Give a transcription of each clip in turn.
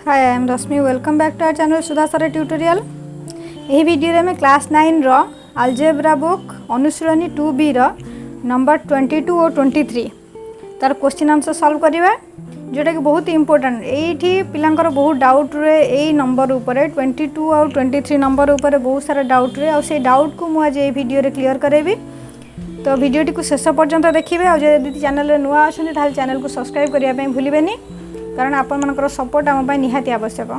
Hi, I am Rasmi. Welcome back to our channel Sudha Sara Tutorial. यही video में class 9 रो algebra book अनुशीलनी 2B रो number 22 और 23 तार क्वेश्चन आंसर सॉल्व करवा जोटा कि बहुत इंपोर्टेंट ये पिलांकर बहुत डाउट रहे यही नंबर उपर 22 और 23 नंबर उपर बहुत सारा डाउट रहे और से डाउट को मुझे ये वीडियो क्लियर करेबी। तो वीडियोटी को शेष पर्यंत देखिए और जब चैनल नुआ अच्छा चैनल को सब्सक्राइब करने भूलें कारण आपण मनकर सपोर्ट आम निहाती आवश्यक।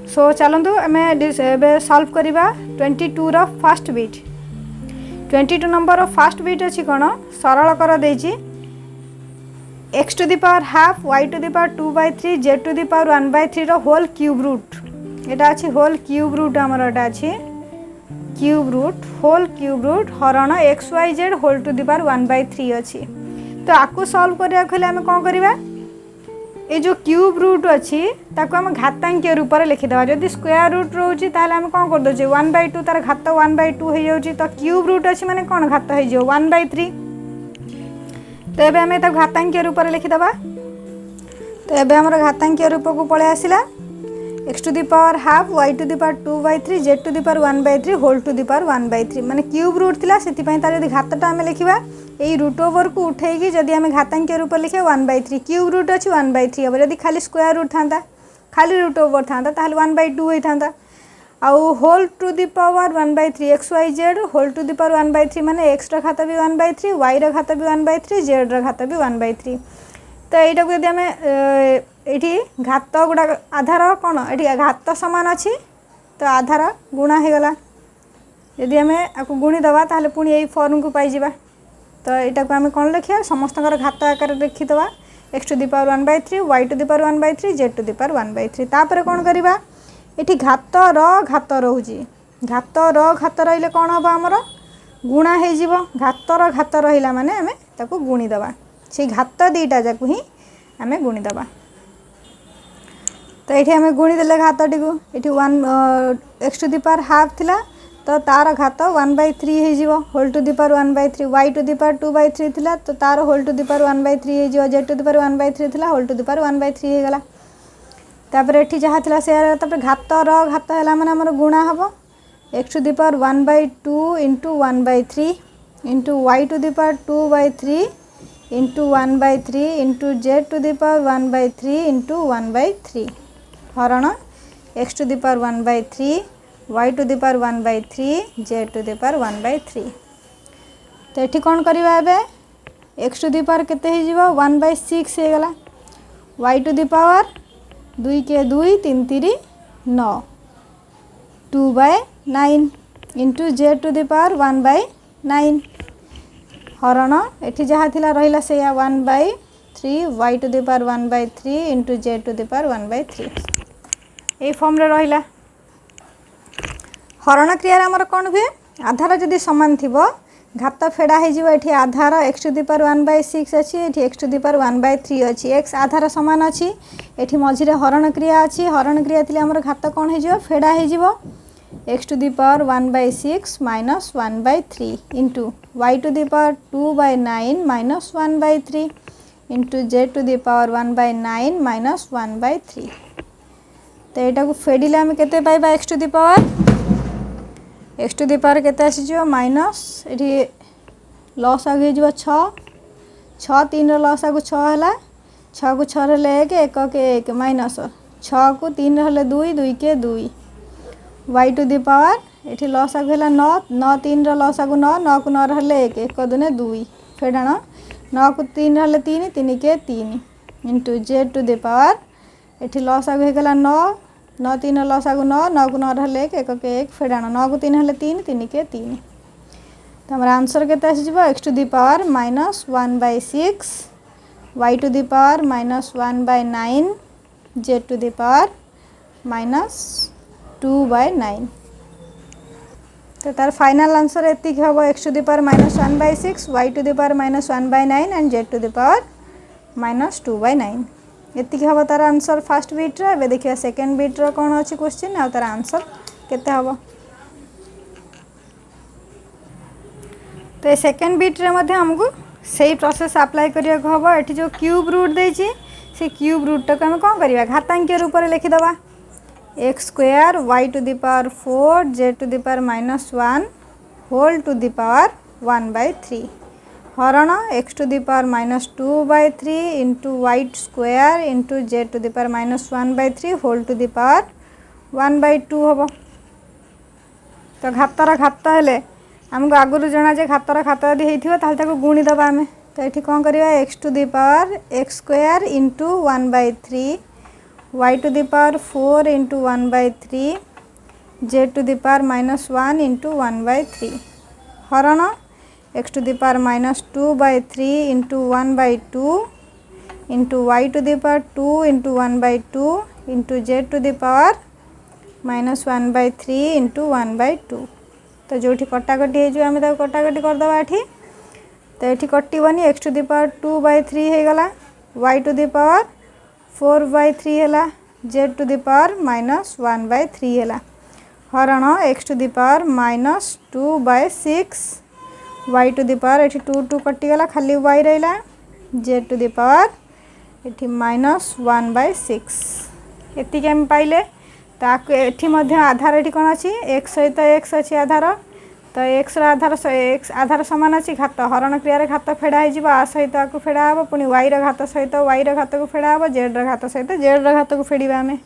सो चलतु आम सॉल्व करवा 22 रो फर्स्ट बीट 22 नंबर रो फर्स्ट बीट अच्छी कौन सरल कर देछि x to the power half y to the power 2/3 z to the power 1/3 रो होल क्यूब रूट एटा अच्छी होल क्यूब रूट आमर एटा अच्छी cube root whole cube root हरण xyz whole to the power 1/3 अच्छी। तो आपको सॉल्व करिया खले आम कोन करबा ये जो क्यूब रूट अच्छी ताको हम घातांकीय रूप में लिखिदेवा जदि स्क्वायर रूट रोचे आम कौन करदे 1/2 तार घात 1/2 हो जाऊँगी तो क्यूब रूट अच्छी माने कौन घात हो 1/3 तो ये आम घातांकीय रूप में लिखिदेवा। तो ये आम घातांकीय रूप को पलि आसला x to the power half y to the power 2/3 z to the power 1/3 whole to the power 1/3 माने क्यूब रूट थिला सेति पई तार यदि घातटा आम लिखिबा यही रूट ओवर को उठेगी जदि आम घातांकीय रूप लिखे 1/3 क्यूब रूट अच्छी 1/3 हम जदि खाली स्क्वायर रूट था खाली रूट ओवर था 1/2 होता आउ whole to the power 1/3 xyz whole to the power 1/3 माने x रा घात भी 1/3 y रा घात भी 1/3 z रा घात भी 1/3। तो यहाँ को यदि आम ये घात गुड़ा आधार कौन ये घात सामान अच्छी तो आधार गुणा हो गला यदि आम आपको गुणीदे ताहले पुणी यही फॉर्म को पाइबा। तो यहाँ को आम कौन लिखा समस्त घात आकार लिखिदे x to the power 1/3 y to the power 1/3 z to the power 1/3 तापर कौन करवा ये घात रोचे घात रही कौन हम आमर गुणा हो घात रहा माने आम ताको गुणीदे से घात दीटा जाक ही आम गुणीदे। तो ये आम गुणीदे घात टी को ये x to the power half थिला तो तार घात 1/3 हो whole to the power 1/3 y to the power 2/3 थिला तो तार होल टू द पावर 1/3 हो z टू द पावर 1/3 थिला होल टू द पावर 1/3 हो गला। तापर एठी जहाँ थिला से तापर घात है माने हमर गुणा हम x to the power 1/2 into 1/3 into y to the power 2/3 into 1/3 into z to the power 1/3 into 1/3 हरण x to the power 1/3 y to the power 1/3 z to the power 1/3। तो ये कौन करवा x टू द पावर केते हो 1/6 हो गला y to the power 2 के 2 3 3 9 2/9 into z to the power 1/9 हरण ये जहाँ थिला रहिला से 1/3 y to the power 1/3 into z to the power 1/3 ये फॉर्म रे रहिला। हरण क्रिया आमर कौन हुए आधार जदि सामान थी घात फेड़ा हो आधार x टू द पावर 1/6 अच्छी ये x टू द पावर 1/3 अच्छी x आधार सामान अच्छी ये मझे हरण क्रिया अच्छी हरण क्रिया थी आमर घात कौन हो फेड़ा हो x to the power 1/6 minus 1/3 into y to the power 2/9 minus 1/3 into z to the power 1/9 minus 1/3। तो यहाँ को फेडिले आम के पाइबा x to the power x to the power केते आसीजो माइनस ये लॉस आगे जो 6 3 लॉस आगु 6 है 6 को 6 रे 1 1 के 1 माइनस 6 को 3 रे 2 2 के 2 y टू द पावर ये लॉस आगु है 9 9 3 लॉस आगु 9 9 को 9 रे 1 1 दुने 2 फेडाण 9 को 3 रे 3 3 के 3 into z to the power ये लॉस आगु है 9 9 3 लॉस आगु 9 9 को 9 रे 1 1 के 1 फेडाण 9 को 3 है 3 3 के 3 तो हमारा आंसर केते आसीजो x to the power minus 1/6 y to the power minus 1/9 z to the power minus 2/9। तो तार फाइनल आंसर एति हम x to the power minus 1/6 y to the power minus 1/9 and z to the power minus 2/9 एति हम तार answer first beat रे। देखिए second beat रो कौन अच्छी क्वेश्चन आ तार आंसर केते हम। तो सेकेंड बीट रे हमको सही प्रोसेस अप्लाई करिया हम। ये जो क्यूब रूट देछि से क्यूब रूट टाक आम कौन करवा घातांकीय रूप में लिखिदबा x square y to the power 4 z to the power -1 whole to the power 1/3 हरण x to the power -2/3 into y square into z to the power -1/3 whole to the power 1/2 हम। तो घातर घात हेले आमको आगुरी जना जे घातर घात यदि होता गुणीदे आम। तो ये कौन करवा x to the power x square into 1/3 y to the power 4 into 1/3 z to the power -1 into 1/3 हरण x to the power -2/3 into 1/2 into y to the power 2 into 1/2 into z to the power -1/3 into 1/2। तो जो कटाकटी होमें कटाकटी करदे ये तो ये कटोनी x to the power 2/3 हो गला Y to the power 4/3 है जेड टू दी पावर -1/3 है हरण x to the power -2/6 y to the power ये 2 कटिगला खाली वाई रहा जेड टू दी पावर ये -1/6 एतिक आम पाइले। ताकू ये आधार ये कौन अच्छी एक्स सहित एक्स अच्छी आधार तो एक्स आधार एक्स आधार सामान अच्छी घात हरण क्रिया घात फेड़ा हो आ सहित आपको फेड़ा हे पुणी वाई घात सहित वाई घात को फेड़ा हे जेड घात सहित जेड घात को फेड़ा आम।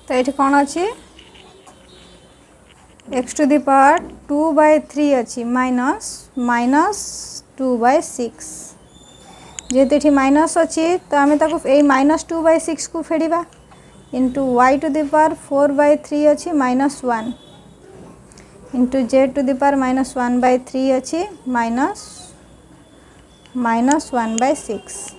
तो ये कौन अच्छी एक्स टू दी पावर 2/3 अच्छी -2/6 जेहेतु ये माइनस अच्छी तो आम -2/6 को फेड़ा into y to the power 4/3 अच्छी -1 into z to the power -1/3 अच्छी -1/6।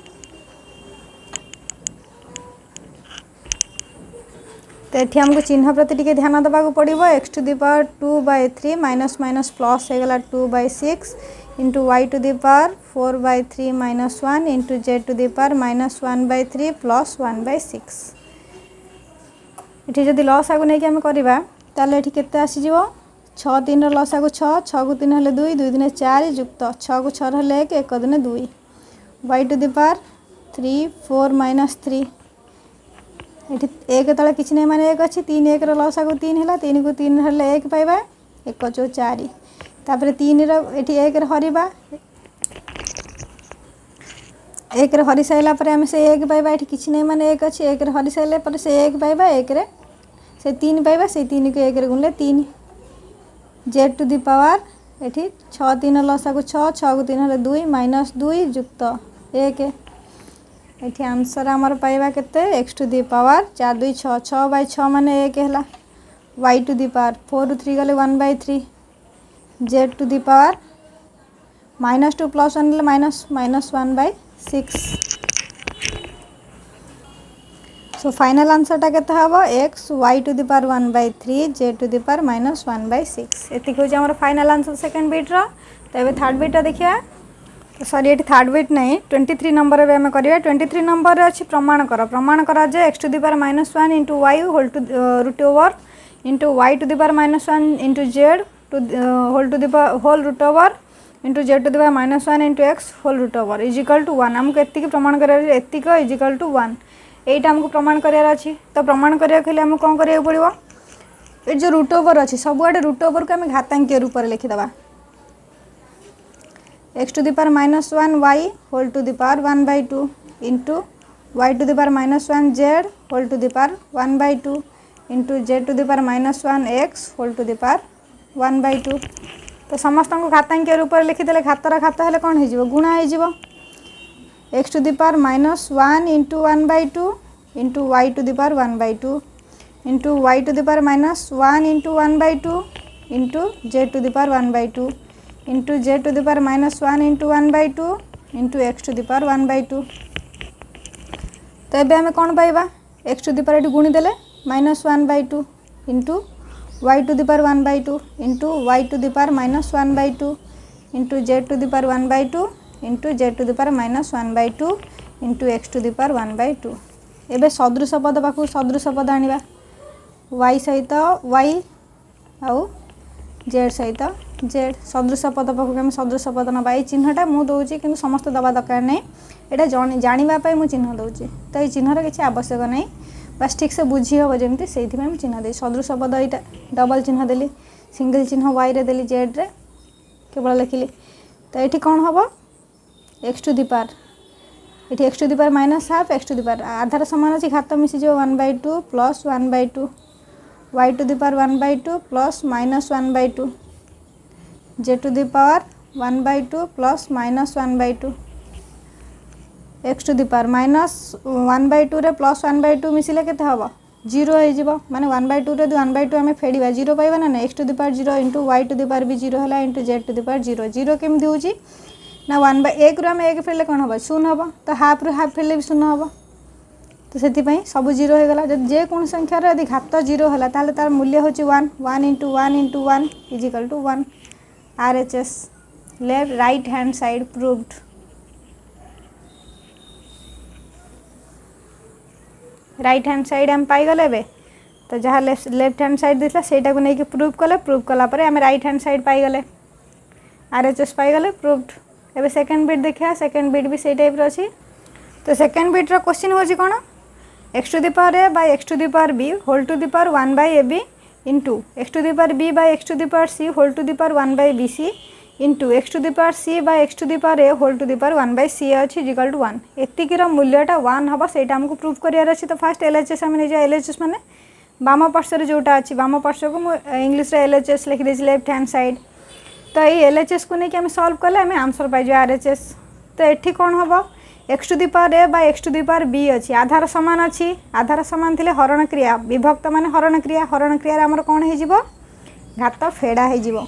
तो ये आमको चिन्ह प्रति टी ध्यान देवा पड़ो x to the power 2/3 minus minus plus हो गला 2/6 into y to the power 4/3 -1 into z to the power -1/3 plus 1/6। ये जदि लसागु नहीं आम करवा ताले ये आसीज 6 3 लसागु 6 6 को 3 हेल्ले 2 2 दिन 4 युक्त 6 को 6 हेल्ले 1 1 दिन 2 वाई टू दी पावर 3 4 -3 ये एक तले किसी नहीं माने 1 अच्छी 3 1 लसागु 3 है 3 को 3 हेल्ले 1 पाइबा 1 चौ 4 तापर 3 ये 1 हरवा 1 हरी सारा आम से 1 पाइबा ये किसी नहीं माने 1 अच्छी 1 हरी सारे से 1 पाइबा 1 से 3 पाइबा से 3 को 1 गुणले 3 जेड टू दी पावर ये 6 3 लसागु 6 6 को 3 हेल्ले 2 -2 युक्त 1 ये आंसर आमर पाइबा केते एक्स टू दी पावर 4 2 6 6/6 माने 1 है वाई टू दी पावर 4 3 गले 1/3 z to the power -2 plus 1 -1/6। So final आंसरटा केते हबो x y to the power 1/3 z to the power -1/6 एतिक होछि हमर फाइनल आंसर सेकंड बीट रो। तो एबे थर्ड बीटा देखिया सॉरी ये थर्ड बीट नहीं 23 नंबर में आम करवा 23 नंबर अच्छी प्रमाण कर जे x to the power -1 into y whole to root over into y to the power -1 into z to whole to the power whole root over into z to the power -1 into x whole root over is equal to 1 आमको एतिक प्रमाण करार एतिक is equal to 1 एटा आमको प्रमाण करार अच्छी। तो प्रमाण करा आम कौन करा पड़ो ये जो रूट ओवर अच्छी सबुआडे रूट ओवर को आम घातांकीय रूप में लिखिदबा x to the power -1 y whole to the power 1/2 into y to the power -1 z whole to the power 1/2 into z to the power -1 x whole to the power 1/2। तो समस्त को घातांकीय रूप में लिखिदे घातर घात हेल्ले कौन हो गुणा हो x to the power -1 into 1/2 into y to the power 1/2 into y to the power -1 into 1/2 into z to the power 1/2 into z to the power -1 into 1/2 into x to the power 1/2। तो ये आम कौन पाइबा x to the power ये गुणीदे -1/2 into y to the power 1/2 into y to the power -1/2 into z to the power 1/2 into z to the power -1/2 into x to the power 1/2। एबे सदृश पद पाखु सदृश पद आनिबा वाई सहित वाई आउ जेड सहित जेड सदृश पद पाखक आम सदृश पद ना ये चिन्हटा मुझे दूसरी कि समस्त दबा दरकार नहीं यहाँ जानापी मुझे चिन्ह दूसरी तो ये चिन्हर किसी आवश्यक नहीं बस ठीक से बुझी हम जमी से चिन्ह दे सदृश पद यहाँ डबल चिन्ह देली सिंगल चिन्ह वाई रे देली जेड रे केवल लिखिली तो ये कौन हम एक्स टू दी पावर ये x to the power minus half x to the power आधार सामान अच्छी घात मिसीज 1/2 plus 1/2 y to the power 1/2 plus minus 1/2 z to the power 1/2 plus minus 1/2 x to the power minus 1/2 रे plus 1/2 मिसिले केते हबो 0 हो माने 1/2 रे 1/2 आम फेड़ा 0 पाइबा ना x to the power 0 into y to the power भी 0 है into z to the power 0 0 केमती होची ना 1/1 रु आम 1 फेरले कौन हम 0 हम तो हाफ रु हाफ फेरले भी 0 हम तो से सब 0 हो गला जब जेको संख्यार यदि घात 0 है तार तार मूल्य हूँ 1 1 into 1 into 1 is equal to 1 RHS left right hand side proved right hand side आम पाईगले बे तो जहाँ लेफ्ट हैंड साइड देता से नहीं प्रूव कला आम राइट हैंड साइड पाईगले RHS पाईगले प्रूव्ड एबे सेकेंड बिट देखा सेकेंड बिट भी से टाइप अच्छी तो सेकेंड बिट्र क्वेश्चन हूँ कौन x to the power a by x to the power b whole to the power 1/ab into x to the power b by x to the power c whole to the power 1/bc into x to the power c by x to the power a whole to the power 1/ca अच्छी equal to 1 एतिकीर मूल्यटा 1 हम से आमको prove करार अच्छी तो fast LHS आम नहीं LHS माने बाम पार्श्वर जोटा अच्छी बाम पार्श्व को मुझे इंग्लीश LHS लिखिदे लेफ्ट हैंड साइड तो ये LHS को लेकिन सॉल्व कले आम आंसर पाइज RHS तो ये कौन हम x to the power a by x to the power b अच्छी आधार सामान अच्छी आधार सामान थिले हरण क्रिया विभक्त माने हरण क्रिया आमर कौन हो घात फेड़ा हो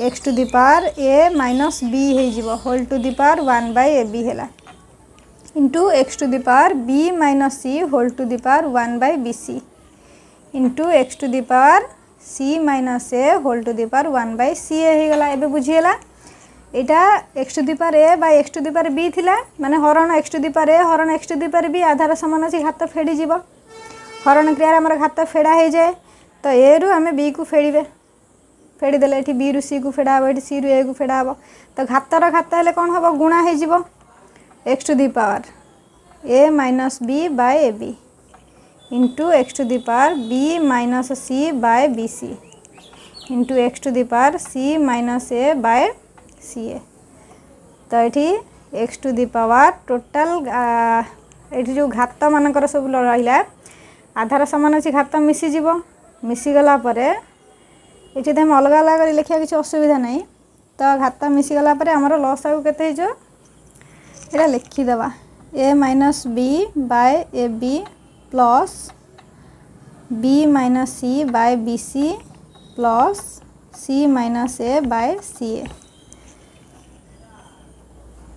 x to the power a minus b हो whole to the power 1/ab है into x to the power b minus c whole to the power 1/bc into x to the power c minus a whole to the power 1/ca हो गला एबे बुझीगला यहाँ x to the power a by x to the power b थिला माने हरण x to the power a हरण x to the power B आधार सामान अच्छी घात फेड़ी जीव हरण क्रिया आमर घात फेड़ा हो जाए तो ए रु आम बी को फेड़े फेड़ीदे ये बी रु सी को फेड़ा हे ये सी रु ए को फेड़ा हे तो घातर घात हेल्ले कौन हम गुणा हो x to the power a minus b by a b into x to the power b minus c by b c into x to the power c minus a by c a तो ये x to the power total ये जो घात मानकर सब रहा आधार सामान अच्छी घात मिसीज मिसीगला ये हम अलग अलग कर लिखा किसी असुविधा नहीं तो घात मिसीगला आमर लस आगे केते ये लिखिदेवा a minus b by a b plus b minus c by b c plus c minus a by c a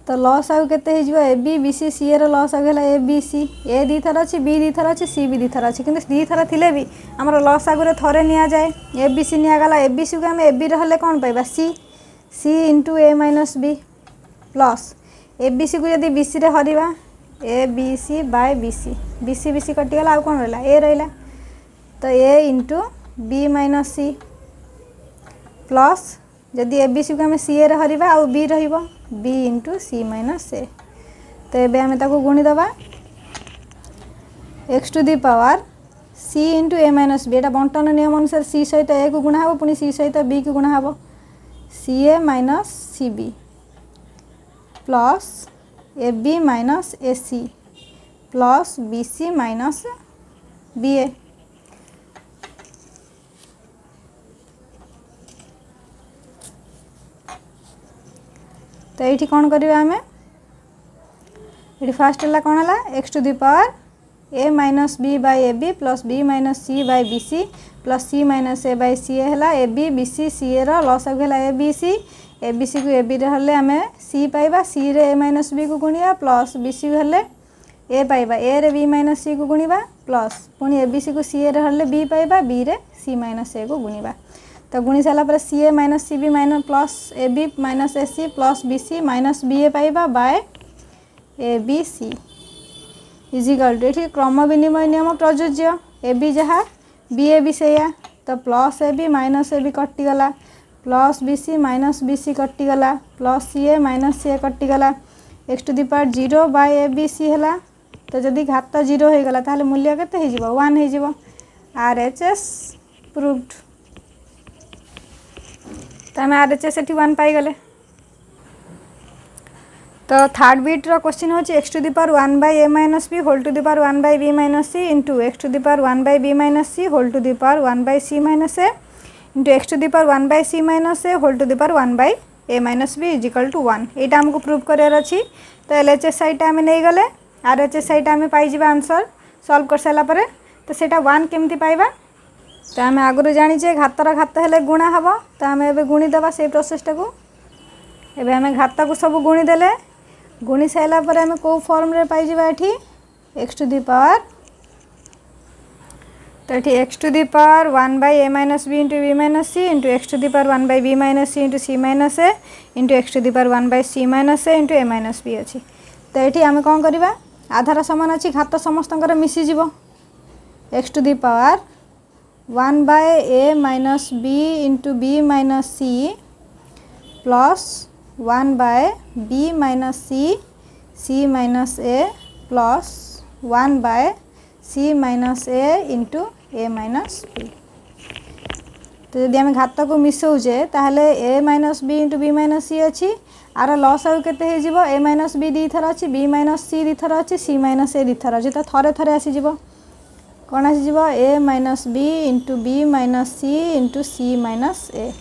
तो लस आगे केते ए बी बी सी सी एर लस आगे है ए बी सी ए दी थर अच्छी बी दी थर अच्छी सी भी दी थर अच्छी कि दी थर थिले भी आमर लस आगे थे नि जाए ए बी सी निगला ए बी सी को आम ए बी रहा कौन पाइबा c c into a minus b plus a b c को यदि बी सी रे हरिबा a b c by b c कटिगला आउ कौन रहा ए रहा तो a into b minus c plus जदि ए बी सी को आम सी ए रे हरिबा आउ बी रहिबो b into c minus a तो ये आम गुणीदबा x to the power c into a minus b एटा बंटन नियम अनुसार सी सहित ए को गुणा हम पुणी सी सहित बी को गुणा हम c a minus c b plus a b minus a c plus b c minus b a तो ये कौन करवा आम ये फास्ट है कौन है x to the power a minus b by a b plus b minus c by b c plus c minus a by c है ए बी बी सी सी ए लस है ए बी सी को A B रे आम सी पाइबा सी रे ए minus B को गुणिया plus b सी हेल्ले ए पाइबा ए रे बी माइनस सी को गुणिबा प्लस पुणी ए बी सी को सी ए रे बी पाइबा बी रे सी माइनस ए को गुणिबा तो गुणी सारापर c a minus c b minus plus a b minus a c plus b c minus b a पाइबा by a b c is equal to ये क्रम विनिमय नियम प्रযোज्य ए बी जहाँ बी ए भी से तो plus a b minus a b कटिगला प्लस BC माइनस BC कटिगला प्लस CA माइनस CA कटिगला x to the power 0 by ABC है। तो जदि घात 0 हो गला ताहले मूल्य केते हो जिवो 1 हो जिवो। RHS proved. तो आम RHS एटी 1 पाई गले। तो थर्ड बीट रो क्वेश्चन होची x to the power 1 by a minus b whole to the power 1 by b minus c into x to the power 1 by b minus c whole to the power 1 by c minus a into x to the power 1 by c minus a whole to the power 1 by a minus b is equal to 1। एटा हमको prove करार अछि। तो LHS side आम नहीं गले RHS side आम पाई answer solve कर सारा पर। तो सेटा 1 केमती पाइबा। तो आम आगु जानीचे घातर घात हेले गुणा हम। तो आम ए गुणी देवा से प्रोसेसटा को एबे आम घात को सब गुणी देले गुणी सारा पर आम कौ फॉर्म रे पाई एठी एक्स टू दी पावर। तो ये x to the power 1 by a minus b into b minus c into x to the power 1 by b minus c into c minus a into x to the power 1 by c minus a into a minus b अच्छी। तो ये आम कौन करवा आधार सामान अच्छी घात समस्त मिसीज x to the power 1 by a minus b into b minus c plus 1 by b minus c minus a plus 1 by c minus a into a minus b। तो यदि आम घात को मिसौचे ताहले a minus b into b minus c अच्छी आर लस आउ केते हो a माइनस b दी थर अच्छी b माइनस c दी थर अच्छी c माइनस a दी थर अच्छी। तो थरे थरे आसीज कौन आसीज a minus b into b minus c into c minus a।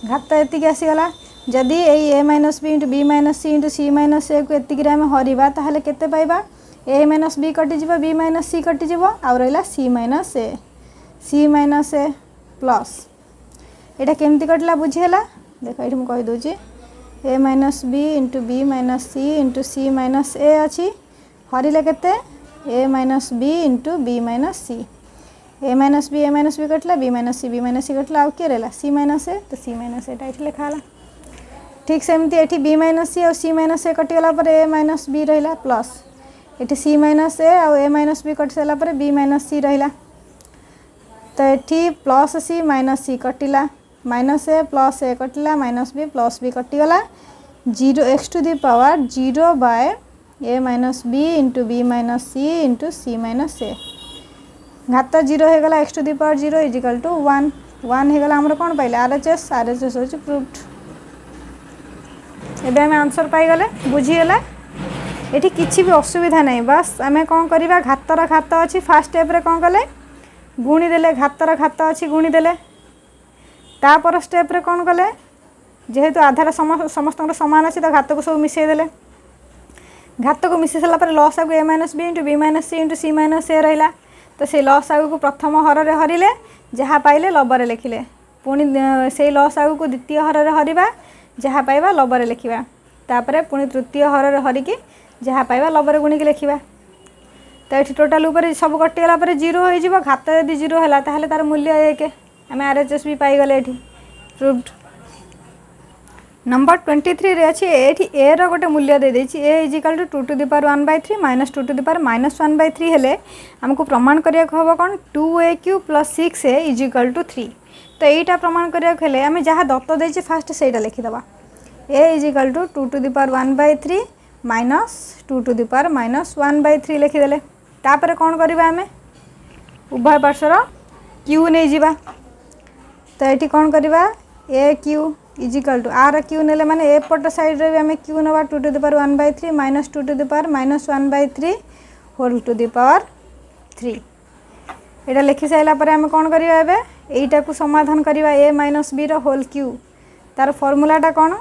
घात एतिक आसीगला जदि a minus b into b minus c into c minus a को एतिक आम हरवा ताहले केते पाइबा a माइनस b कटिज b माइनस c कटिज आउ रहा c माइनस a प्लस यहाँ केमती कटला बुझीगला देख ये मुझे कहीदे a minus b into b minus c into c minus a अच्छी हरिले केते a minus b into b minus c a minus b कटला b माइनस c कटला आउ किए रहा c माइनस a। तो c माइनस एटा ये लिखाला ठीक सेमती ये b माइनस c और c माइनस a कटिगला a माइनस b रहा प्लस ये c माइनस a और a माइनस b कटि सारा b माइनस c रहा। तो ये प्लस c माइनस c कटिला माइनस a प्लस a कटिला माइनस b प्लस b कटिगला 0 x to the power 0 by a minus b into b minus c into c minus a। घात 0 हो गला x to the power 0 is equal to 1 हो गला हमर कौन पाइले RHS होची प्रूव्ड। एबे हम आंसर पाई गले बुझीगला एठी किछि भी असुविधा नहीं बस आम कौन करवा घातर घात अच्छी फास्ट स्टेप रे कौन कले गुणी देले घातर घात अच्छी गुणी देले तापर स्टेप रे कौन कले जेहेतु आधार समस्त सामान अच्छी तो घात को सब मिसई देले घात को मिसई सारा लस आगु a minus b into b minus c into c minus a रहा। तो से लस आगु को प्रथम हर रे हरिले जहाँ पाइले लबर लिखिले पुणी से लस आगु को द्वितीय हर रे हरिबा जहाँ पाइबा लबर लिखा तापर पुणी तृतीय हर रे हरिकी जहाँ पाइबा लबर गुणी की लिखा। तो ये टोटाल ऊपर सब कटिगला 0 हो घात यदि 0 है ताहले तार मूल्य 1 आम RHS भी पाईगले ये प्रूव्ड। नंबर 23 रे अच्छी ये ए रो गोटे मूल्य दे देछि a is equal to 2 to the power 1 by 3 minus 2 to the power minus 1 by 3 हेले हमको प्रमाण करिया हम कौन 2a³ plus 6a is equal to 3। तो यहीटा प्रमाण करिया हेले आम जहाँ दत्त देछि फास्ट सेटा लिखिदबा a is equal to 2 to the power 1 by 3 minus 2 to the power minus 1 by 3 लिखिदेले तापर कौन करवा आम उभय पार्श्वर q नहीं जिबा। तो ये कौन करवा a³ इज इक्वल टू आर क्यू नेले माने ए पट साइड रे आम क्यू नवा 2 to the power 1 by 3 minus 2 to the power minus 1 by 3 whole to the power 3 एटा लिखि साइला पर आम कौन करवा एबे एटा को समाधान करवा a माइनस b रो होल क्यू तार फॉर्मूलाटा कौन।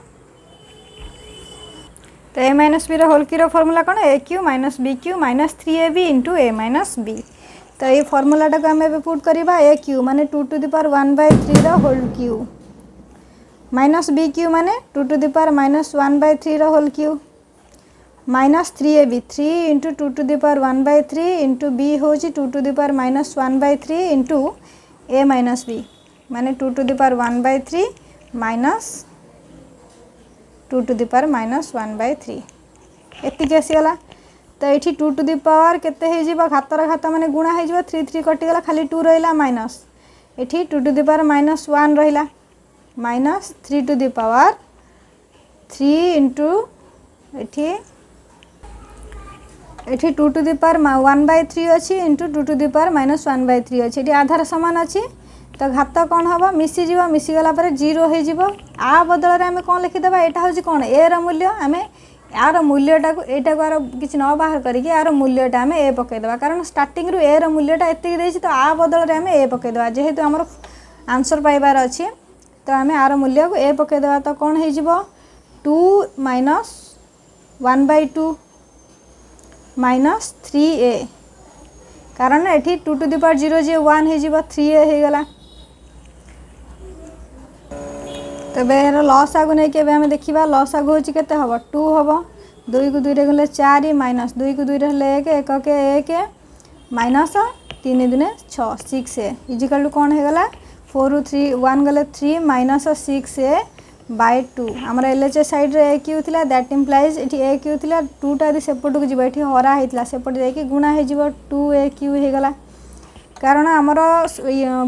तो a माइनस b रो होल क्यू रो फॉर्मूला कौन a³ minus b³ minus 3ab into a minus b। तो ये फॉर्मूलाटा को आम पुट करवा a³ माने 2 टू द पावर 1 बाय 3 रो होल क्यू माइनस b³ माने 2 to the power minus 1 by 3 रो whole cube minus 3ab 3 into 2 to the power 1 by 3 into b हो 2 to the power minus 1 by 3 into a minus b माने 2 to the power 1 by 3 minus 2 to the power minus 1 by 3 एतिक आसीगला। तो ये 2 to the power केते हो जिवो घातर घात माने गुणा हो 3 3 कटिगला खाली 2 रहिला माइनस एठी 2 टू द पावर माइनस 1 रहिला minus 3 to the power 3 into एठी 2 टू द पावर 1/3 अच्छी इंटू 2 टू द पावर -1/3 अच्छी ये आधार सामान अच्छी तो घात कौन हम मिसीज मिसीगला 0 हो आ बदल में आम कौन लिखिदेवा यहाँ हूँ कौन ए रूल्य आम यार मूल्यटा को आर किसी न बाहर करके यार मूल्यटा आम ए पकईदेवा कारण स्टार्टिंग रु ए रूल्यटा एति तो आ बदल में आम ए पकईदेवा जेहेतु आमर आंसर पाइबार अच्छी तो आम आर मूल्य को ए पकईदेवा तो कौन हो 2 माइनस 1/2 माइनस 3a कारण ये 2 टू द पावर 0 जी 1 हो 3a हो गला तो लस आगु नहीं कि देखा लस आगु हूँ के हम 2 हम 2 को 2 गले 4 माइनस 2 को 2 गले 1 1 के 1 माइनस 3 दुने 6 6a इजिकल टू कौन हो गला 4 रु 3 1 गले 3 माइनस 6a/2 आमर एलएचएस साइड रे ए क्यू थिला दैट इंप्लाइज एठी ए क्यू थिला 2 टा सेपट को जीव एठी हरा हेतला सेपट जाके गुणा हे जीव 2a क्यू हे गला कारण आमर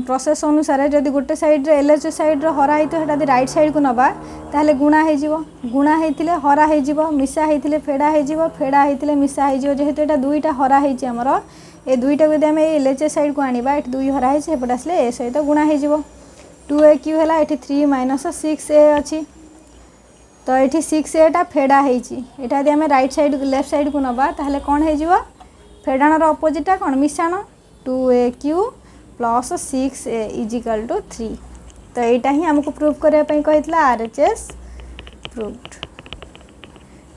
प्रोसेस अनुसार जदि गोटे साइड रे एलएचएस साइड रे हरा हेतो हेटा दि राइट साइड को नबा ताहले गुणा हे जीव गुणा हेतिले हरा हे जीव मिसा हेतिले फेडा हे जीव फेडा हेतिले मिसा हे जीव जेहेतु एटा दुईटा हरा हेची आमर ए दुईटा को यदि हम एलएचएस साइड को आनिबा एठी दुई हरा हेची हेपट आसले ए सहित गुणा हे जीव 2a क्यू है ये 3 माइनस 6a अच्छी तो ये 6a टा फेडा होता यदि आम राइट साइड लेफ्ट साइड को नबा ताहले कौन हो फेडाणर अपोजिटा कौन मिशाण 2a cube plus 6a is equal to 3 तो यहाँ ही आमको प्रूफ करने कही आरएचएस प्रूव्ड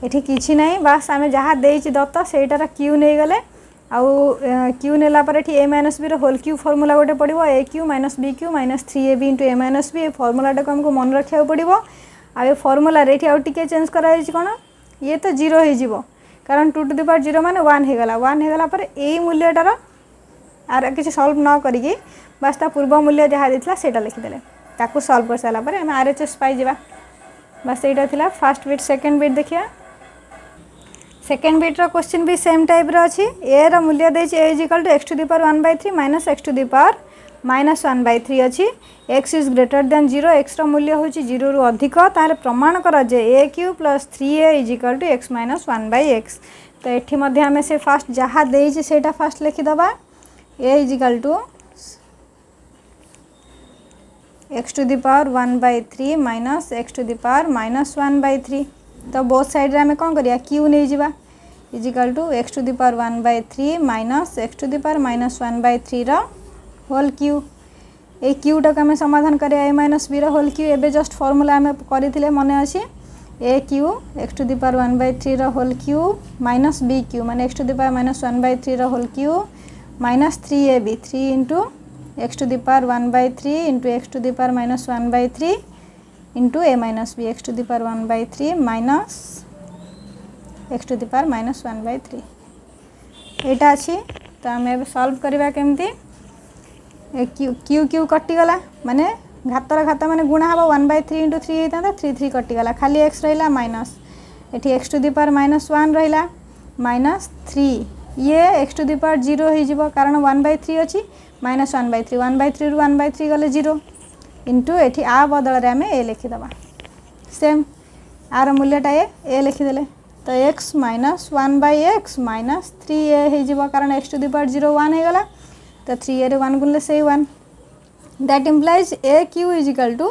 ये किसी ना बास आम जहाँ देती दत्त सेटार क्यू नहीं गले आउ क्यू नेला पर a minus b whole cube formula गोटे पड़ो a cube minus b cube minus 3ab into a minus b फर्मूलाटा को आमको मन रखा पड़ो आ फर्मूला आउ टे चेंज कराई कौन ये तो 0 हो कारण 2 टू द पावर 0 माने 1 होगला पर यही मूल्यटार आर किसी सल्व न करी बास पूर्व मूल्य जहाँ देता से लिखिदे ताकू सल्व कर सारापर आम आरएचएस पाइबा बास यहाँ था फास्ट बिट सेकेंड बिट देखिए सेकेंड बिट्र क्वेश्चन भी सेम टाइप अच्छी ए मूल्य देती a is equal to x to the power 1/3 minus x to the power -1/3 अच्छी x is greater than 0 x मूल्य हूँ 0 रु अधिक तार प्रमाण कर जे a q plus 3a equal to x minus 1/x तो ये आम से फास्ट जहाँ देती से फास्ट लिखिदबा a is equal to x to the power 1/3 minus x to the power -1/3 तो बोथ साइड रे आम कौन करिया क्यू नहीं जावा equal to x to the power 1/3 minus x to the power -1/3 रो होल क्यू ए क्यूटा को आम समाधान करिया ए माइनस बी रो होल क्यू एबे जस्ट फॉर्मूला आम करथिले मने अछि a cube x to the power 1/3 रो whole cube minus b cube माने x टू द पावर -1/3 रो whole cube minus 3ab 3 into x to the power 1/3 into x to the power -1/3 into a minus b x to the power 1/3 minus x to the power -1/3 यहाँ अच्छी तो आम ए solve करवा केमती Q Q Q कटिगला माने घातर घात माने गुणा हम 1/3 इंटू 3 होता 3 3 कटिगला खाली x रहा माइनस ये x टू द पावर -1 रहा माइनस 3 ये x टू द पावर 0 हो कारण 1/3 अच्छी -1/3 1/3 रु 1/3 गले 0 इंटू ये आ बदल आम ए लिखिदबा सेम आर मूल्यटा ए लिखिदेले तो x minus 1/x minus 3a हो कारण x टू द पावर 0 1 होगला तो 3a रे 1 गुणले से 1 that implies a cube is equal to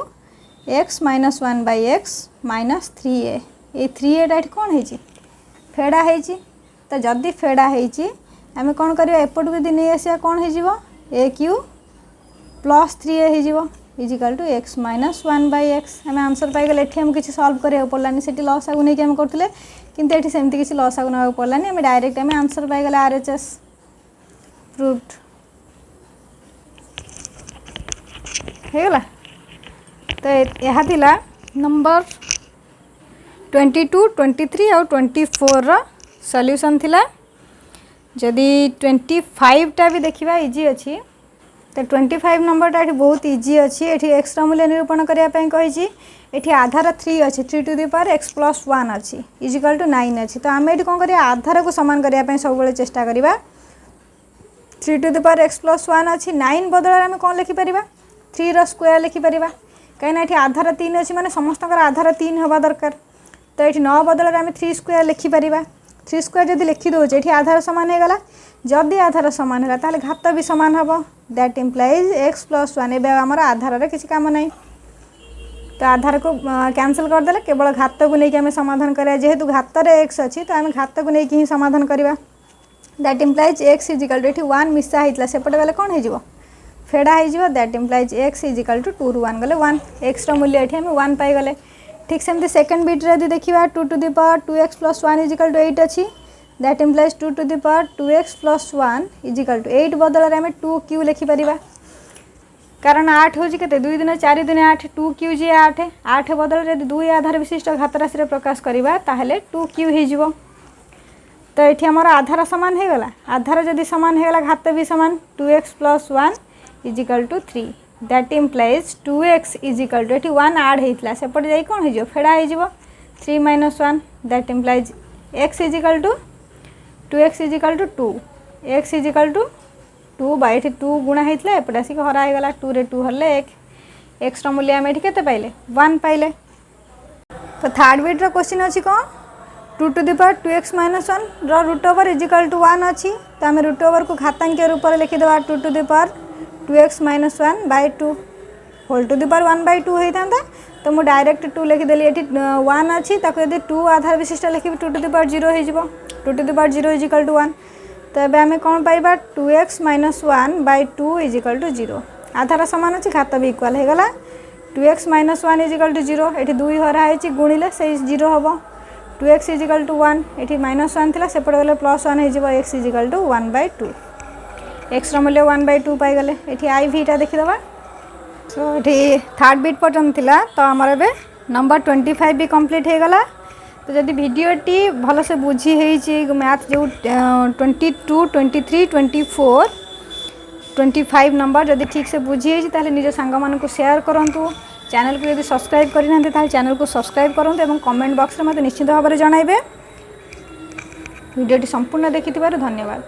x minus 1/x minus 3a ये 3a टा कौन है फेड़ा है तो जदि फेड़ा है आम कौन करवा एपट को नहीं आसा कौन हो ए क्यू प्लस 3a हो is equal to x minus 1/x आम आंसर पाइगले ये आम किसी सल्व करा पड़ानी से लस आगु नहीं करते किंतु ये सेमती किसी लस आगु ना पड़ानी आम डायरेक्ट आम आंसर पाइगले आरएचएस प्रूव्ड होगला तो यह थिला नंबर 22 23 और 24 रो सॉल्यूशन थिला जदि 25 टा भी देखिबा इजी अच्छी तो 25 नंबर टा बहुत इजी अच्छी ये एक्स मूल्य निरूपण करने कही ये आधार 3 अच्छी 3 to the power x plus 1 अच्छी इजिकल टू 9 अच्छी तो आम ये कौन करिया आधार को सामान करने सब चेष्टा करवा 3 to the power x plus 1 अच्छी 9 बदल आम कौन लिखिपर 3 रो स्क्वायर लिखिपर कहीं ये आधार 3 अच्छी माने समस्त आधार 3 हवा दरकार। तो ये 9 बदल में आम 3 स्क्वायर लिखिपर 3 स्क्वायर जब लिखी दौचे ये आधार सामान होगला जदि आधार सामान है ताहले घात भी सामान हम दैट इम्प्लाइज x + 1 ए आम आधार किसी काम ना तो आधार को कैंसल करदे केवल घात को लेकिन आम समाधान करा जेहेतु घात x अच्छी तो आम घात को लेकिन समाधान करवा that implies x equal to ये 1 मिसा होता सेपटे गले कौन हो फेड़ा हो that implies x equal to 2 ରୁ 1 गले 1 x मूल्य ये आम 1 पाईगले। ठीक सेमती सेकेंड बिट्रे यदि देखा 2 to the power 2x + 1 is equal to 8 अच्छी that implies 2 to the power 2x + 1 is equal to 8 बदल में 2q लिखिपर कारण 8 हूँ के 2 दिन 4 दिन 8 2q जी 8 8 बदल जब 2 आधार विशिष्ट घात राशि प्रकाश करवा ताहले 2q हो तो ये आम आधार सामान हो गला आधार जदि सामान होगा घात भी सामान 2x + 1 is equal to 3 that implies 2x equal to ये 1 आड होता सेपटे जाए कौन हो फेड़ा हो 3 - 1 that implies x equal to 2x equal to 2 x equal to 2 by 2 गुणा होता एपटे आसिक हरा होगा 2 रे 2 हरले 1 x मूल्य आम ये के पाइले 1 पाइले। तो थर्ड बिट्र क्वेश्चन अच्छी कौन 2 to the power 2x - 1 root over equal to 1 अच्छी तो आम रूट ओवर को घातांक रूप में लिखिदेवा 2 to the power 2x - 1 by 2 whole to the power 1/2 होता तो मुझे डायरेक्ट 2 लिखिदेली ये 1 अच्छी यदि 2 आधार विशिष्ट लिखी 2 to the power 0 हो 2 to the power 0 equal to 1 तो ये आम कौन पाइबा 2x - 1 by 2 इजिकल टू 0 आधार सामान अच्छी घात भी इक्वाल होगा 2x - 1 इजिकल टू 0 ये 2 हरा है गुणिले से 0 हम 2x इजिकल टू 1 ये -1 थी सेपटे गले +1 हो x इजिकल टू 1/2 x मूल्य 1/2 पाईगले ये आई भीटा देखीदे तो ये थर्ड बिट पर्यटन थिला तो आमर ए नंबर 25 भी कंप्लीट हो गला। तो जदि भिडटी भल से बुझी है मैथ जो 22 23 24 25 नंबर जदि ठीक से बुझी है निज सांग मान शेयर करूँ चैनल को यदि सब्सक्राइब करना चैनल को सब्सक्राइब करूँ और कमेंट बॉक्स में मत निश्चित भाव में जनइबे। वीडियोटी संपूर्ण देखि धन्यवाद।